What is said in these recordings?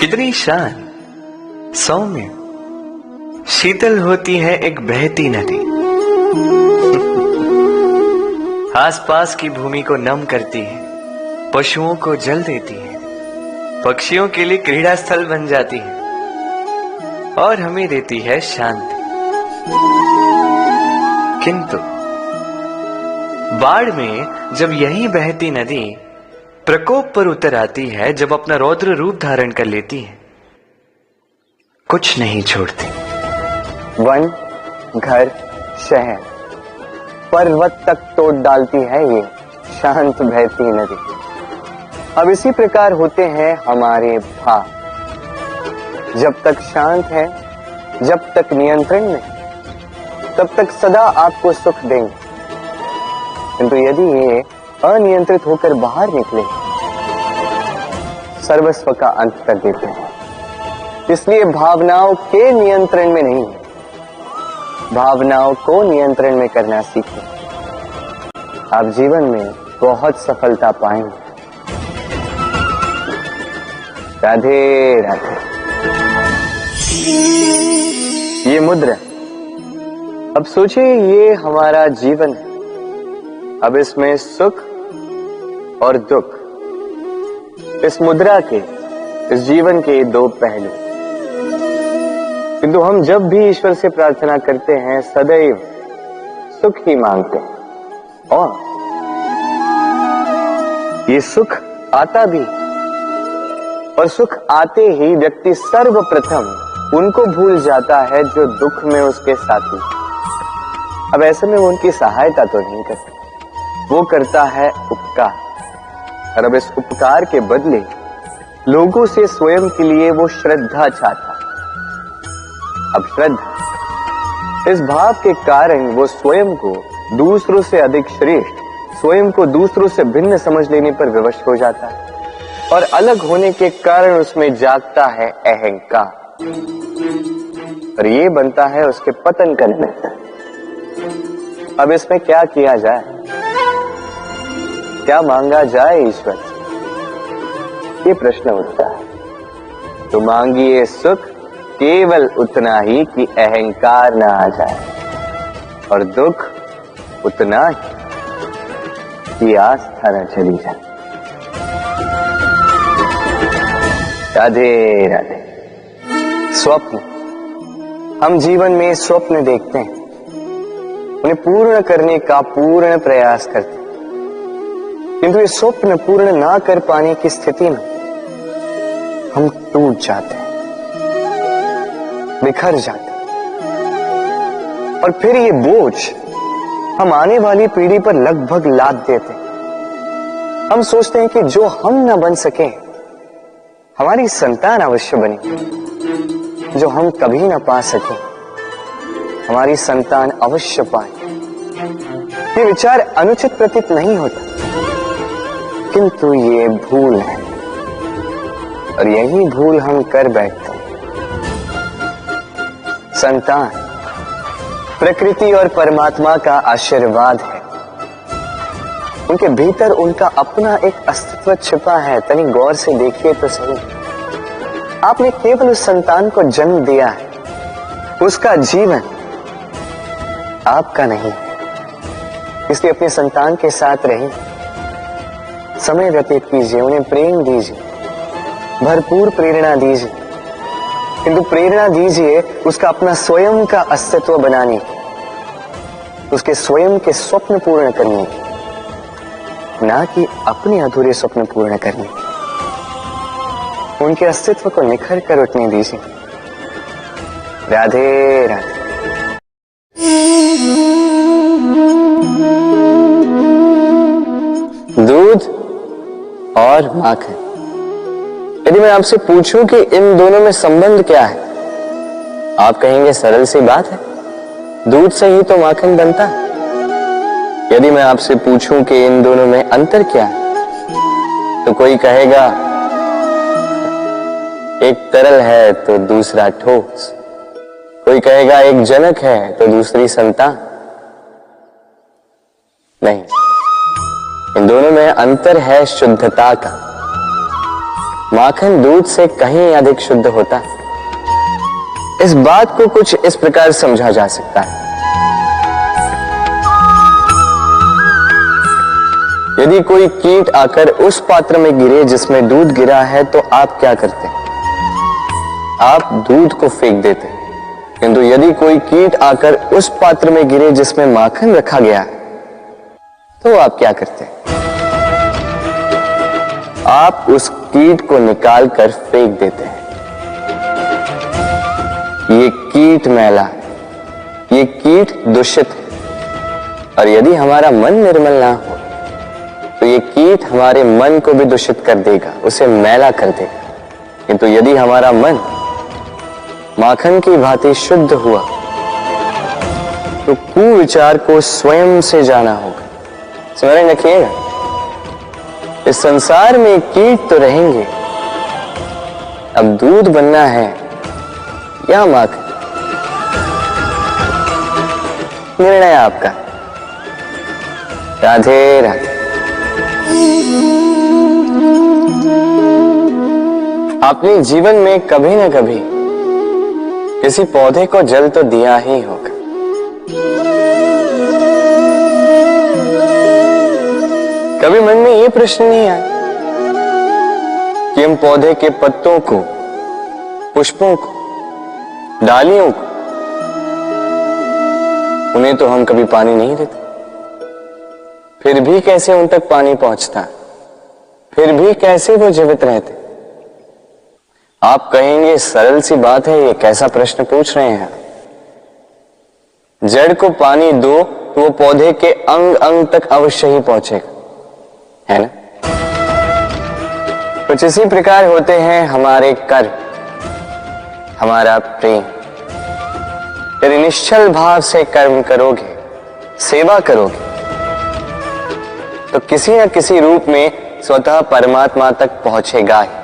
कितनी शांत, सौम्य, शीतल होती है एक बहती नदी। आसपास की भूमि को नम करती है, पशुओं को जल देती है, पक्षियों के लिए क्रीड़ा स्थल बन जाती है और हमें देती है शांति। किंतु बाढ़ में जब यही बहती नदी प्रकोप पर उतर आती है, जब अपना रौद्र रूप धारण कर लेती है, कुछ नहीं छोड़ती। वन, घर, शहर, पर्वत तक तोड़ डालती है ये शांत बहती नदी। अब इसी प्रकार होते हैं हमारे भाव। जब तक शांत है, जब तक नियंत्रण में, तब तक सदा आपको सुख देंगे। किंतु यदि ये अनियंत्रित होकर बाहर निकले, सर्वस्व का अंत कर देते हैं। इसलिए भावनाओं के नियंत्रण में नहीं, भावनाओं को नियंत्रण में करना सीखें। आप जीवन में बहुत सफलता पाएंगे। राधे राधे। ये मुद्रा, अब सोचिए ये हमारा जीवन है। अब इसमें सुख और दुख, इस मुद्रा के, इस जीवन के दो पहलू। किंतु हम जब भी ईश्वर से प्रार्थना करते हैं, सदैव सुख ही मांगते हैं। और ये सुख आता भी, और सुख आते ही व्यक्ति सर्वप्रथम उनको भूल जाता है जो दुख में उसके साथी। अब ऐसे में वो उनकी सहायता तो नहीं करता, वो करता है उपकार। और अब इस उपकार के बदले लोगों से स्वयं के लिए वो श्रद्धा चाहता। अब श्रद्धा, इस भाव के कारण वो स्वयं को दूसरों से अधिक श्रेष्ठ, स्वयं को दूसरों से भिन्न समझ लेने पर विवश हो जाता है। और अलग होने के कारण उसमें जागता है अहंकार, और ये बनता है उसके पतन का निमित्त। अब इसमें क्या किया जाए, क्या मांगा जाए ईश्वर से, ये प्रश्न उठता है। तो मांगिए सुख केवल उतना ही कि अहंकार ना आ जाए, और दुख उतना ही कि आस्था न चली जाए। राधे राधे। स्वप्न, हम जीवन में स्वप्न देखते हैं, उन्हें पूर्ण करने का पूर्ण प्रयास करते हैं। किंतु ये स्वप्न पूर्ण ना कर पाने की स्थिति में हम टूट जाते हैं, बिखर जाते हैं, और फिर ये बोझ हम आने वाली पीढ़ी पर लगभग लाद देते हैं। हम सोचते हैं कि जो हम ना बन सके, हमारी संतान अवश्य बने। जो हम कभी ना पा सके, हमारी संतान अवश्य पाए। ये विचार अनुचित प्रतीत नहीं होता, किंतु ये भूल है, और यही भूल हम कर बैठते हैं। संतान प्रकृति और परमात्मा का आशीर्वाद है। उनके भीतर उनका अपना एक अस्तित्व छिपा है। तनी गौर से देखिए तो सही। आपने केवल उस संतान को जन्म दिया है, उसका जीवन आपका नहीं। इसलिए अपने संतान के साथ रहिए, समय व्यतीत कीजिए, उन्हें प्रेम दीजिए, भरपूर प्रेरणा दीजिए। किंतु प्रेरणा दीजिए उसका अपना स्वयं का अस्तित्व बनाने, उसके स्वयं के स्वप्न पूर्ण करने, ना कि अपने अधूरे स्वप्न पूर्ण करने। उनके अस्तित्व को निखर कर उठने दीजिए। राधे राधे। दूध और माखन, यदि मैं आपसे पूछूं कि इन दोनों में संबंध क्या है, आप कहेंगे सरल सी बात है, दूध से ही तो माखन बनता है। यदि मैं आपसे पूछूं कि इन दोनों में अंतर क्या है, तो कोई कहेगा एक तरल है तो दूसरा ठोस, कोई कहेगा एक जनक है तो दूसरी संतान। नहीं, इन दोनों में अंतर है शुद्धता का। माखन दूध से कहीं अधिक शुद्ध होता है। इस बात को कुछ इस प्रकार समझा जा सकता है। यदि कोई कीट आकर उस पात्र में गिरे जिसमें दूध गिरा है तो आप क्या करते? आप दूध को फेंक देते। किंतु यदि कोई कीट आकर उस पात्र में गिरे जिसमें माखन रखा गया तो आप क्या करते? आप उस कीट को निकाल कर फेंक देते हैं। ये कीट मैला है, ये कीट दूषित है। और यदि हमारा मन निर्मल ना हो तो ये कीट हमारे मन को भी दूषित कर देगा, उसे मैला कर देगा। किंतु यदि हमारा मन माखन की भांति शुद्ध हुआ तो कुविचार को स्वयं से जाना होगा। स्मरण रखिएगा, इस संसार में कीट तो रहेंगे, अब दूध बनना है या माखन, निर्णय आपका। राधे राधे। आपने जीवन में कभी न कभी किसी पौधे को जल तो दिया ही होगा। कभी मन में यह प्रश्न नहीं आया कि हम पौधे के पत्तों को, पुष्पों को, डालियों को, उन्हें तो हम कभी पानी नहीं देते, फिर भी कैसे उन तक पानी पहुंचता, फिर भी कैसे वो जीवित रहते? आप कहेंगे सरल सी बात है, ये कैसा प्रश्न पूछ रहे हैं? जड़ को पानी दो तो वो पौधे के अंग अंग तक अवश्य ही पहुंचेगा, है ना? कुछ इसी प्रकार होते हैं हमारे कर्म, हमारा प्रेम। यदि निश्चल भाव से कर्म करोगे, सेवा करोगे, तो किसी न किसी रूप में स्वतः परमात्मा तक पहुंचेगा ही।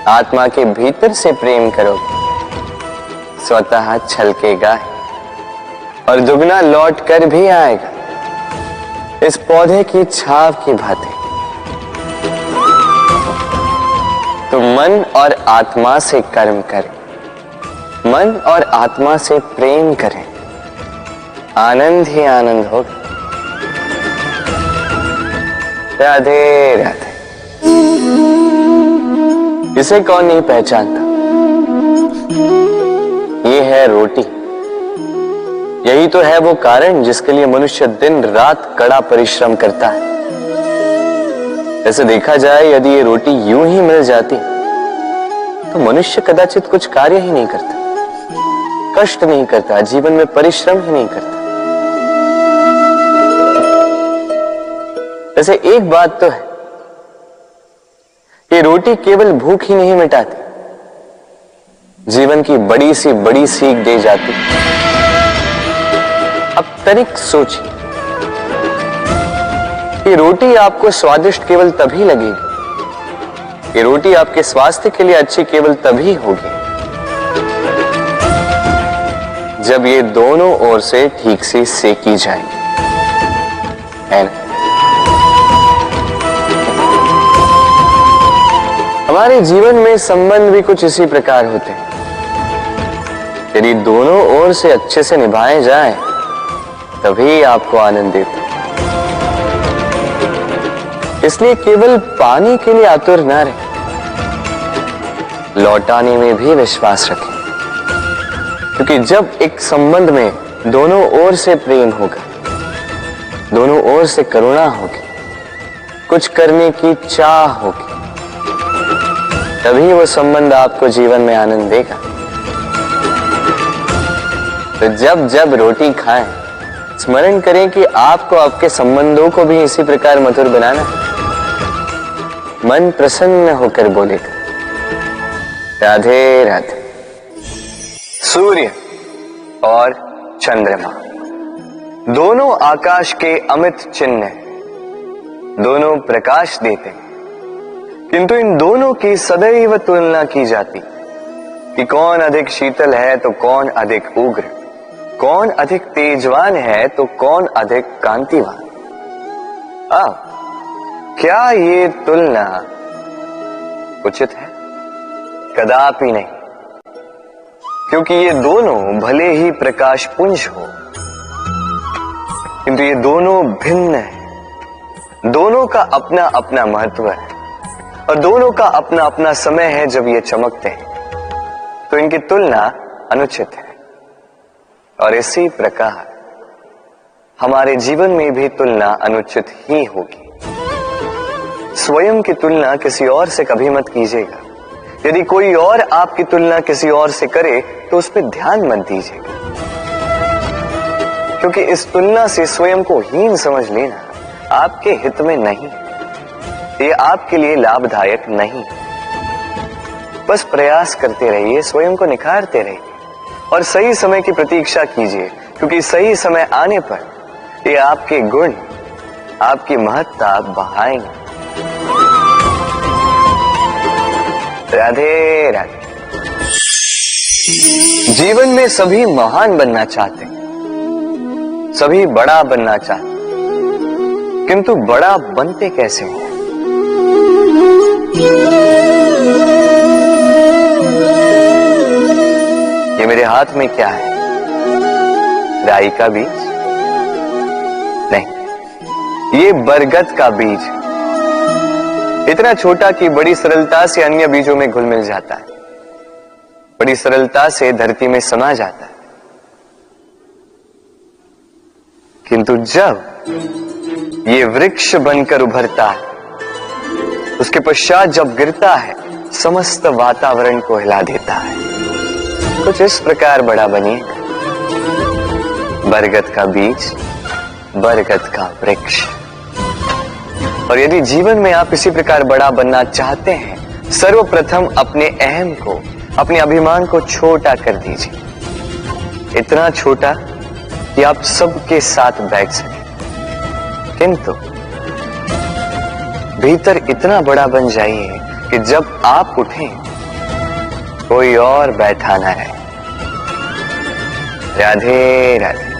आत्मा के भीतर से प्रेम करोगे, स्वतः छलकेगा ही और दुगना लौट कर भी आएगा, इस पौधे की छाव की भांति। तो मन और आत्मा से कर्म करें, मन और आत्मा से प्रेम करें, आनंद ही आनंद होगा। राधे राधे। इसे कौन नहीं पहचानता? ये है रोटी। यही तो है वो कारण जिसके लिए मनुष्य दिन रात कड़ा परिश्रम करता है। ऐसे देखा जाए, यदि ये रोटी यूं ही मिल जाती तो मनुष्य कदाचित कुछ कार्य ही नहीं करता, कष्ट नहीं करता, जीवन में परिश्रम ही नहीं करता। वैसे एक बात तो है, ये रोटी केवल भूख ही नहीं मिटाती, जीवन की बड़ी सी बड़ी सीख दे जाती। अब तनिक सोचिए, ये रोटी आपको स्वादिष्ट केवल तभी लगेगी, ये रोटी आपके स्वास्थ्य के लिए अच्छी केवल तभी होगी जब ये दोनों ओर से ठीक से सेकी जाएगी, है ना? हमारे जीवन में संबंध भी कुछ इसी प्रकार होते हैं। यदि दोनों ओर से अच्छे से निभाए जाए तभी आपको आनंद देते। इसलिए केवल पाने के लिए आतुर ना रहे, लौटाने में भी विश्वास रखें। क्योंकि जब एक संबंध में दोनों ओर से प्रेम होगा, दोनों ओर से करुणा होगी, कुछ करने की चाह होगी, तभी वो संबंध आपको जीवन में आनंद देगा। तो जब जब रोटी खाएं, स्मरण करें कि आपको आपके संबंधों को भी इसी प्रकार मधुर बनाना है। मन प्रसन्न होकर बोलेगा, राधे राधे। सूर्य और चंद्रमा दोनों आकाश के अमित चिन्ह, दोनों प्रकाश देते हैं, किंतु इन दोनों की सदैव तुलना की जाती कि कौन अधिक शीतल है तो कौन अधिक उग्र, कौन अधिक तेजवान है तो कौन अधिक कांतिवान। अब क्या ये तुलना उचित है? कदापि नहीं, क्योंकि ये दोनों भले ही प्रकाश पुंज हो, किंतु ये दोनों भिन्न है। दोनों का अपना अपना महत्व है और दोनों का अपना अपना समय है जब ये चमकते हैं, तो इनकी तुलना अनुचित है। और इसी प्रकार हमारे जीवन में भी तुलना अनुचित ही होगी। स्वयं की तुलना किसी और से कभी मत कीजिएगा। यदि कोई और आपकी तुलना किसी और से करे तो उस पर ध्यान मत दीजिएगा, क्योंकि इस तुलना से स्वयं को हीन समझ लेना आपके हित में नहीं, ये आपके लिए लाभदायक नहीं। बस प्रयास करते रहिए, स्वयं को निखारते रहिए और सही समय की प्रतीक्षा कीजिए, क्योंकि सही समय आने पर ये आपके गुण, आपकी महत्ता बढ़ाएंगे। राधे राधे। जीवन में सभी महान बनना चाहते हैं, सभी बड़ा बनना चाहते हैं, किंतु बड़ा बनते कैसे हैं? ये मेरे हाथ में क्या है? राई का बीज? नहीं, ये बरगद का बीज है। इतना छोटा कि बड़ी सरलता से अन्य बीजों में घुल मिल जाता है, बड़ी सरलता से धरती में समा जाता है, किंतु जब ये वृक्ष बनकर उभरता है, उसके पश्चात जब गिरता है, समस्त वातावरण को हिला देता है। कुछ इस प्रकार बड़ा बनिएगा, बरगद का बीज, बरगद का वृक्ष। और यदि जीवन में आप इसी प्रकार बड़ा बनना चाहते हैं, सर्वप्रथम अपने अहम को, अपने अभिमान को छोटा कर दीजिए, इतना छोटा कि आप सबके साथ बैठ सकें, किंतु भीतर इतना बड़ा बन जाइए कि जब आप उठें कोई और बैठा ना रहे। राधे राधे।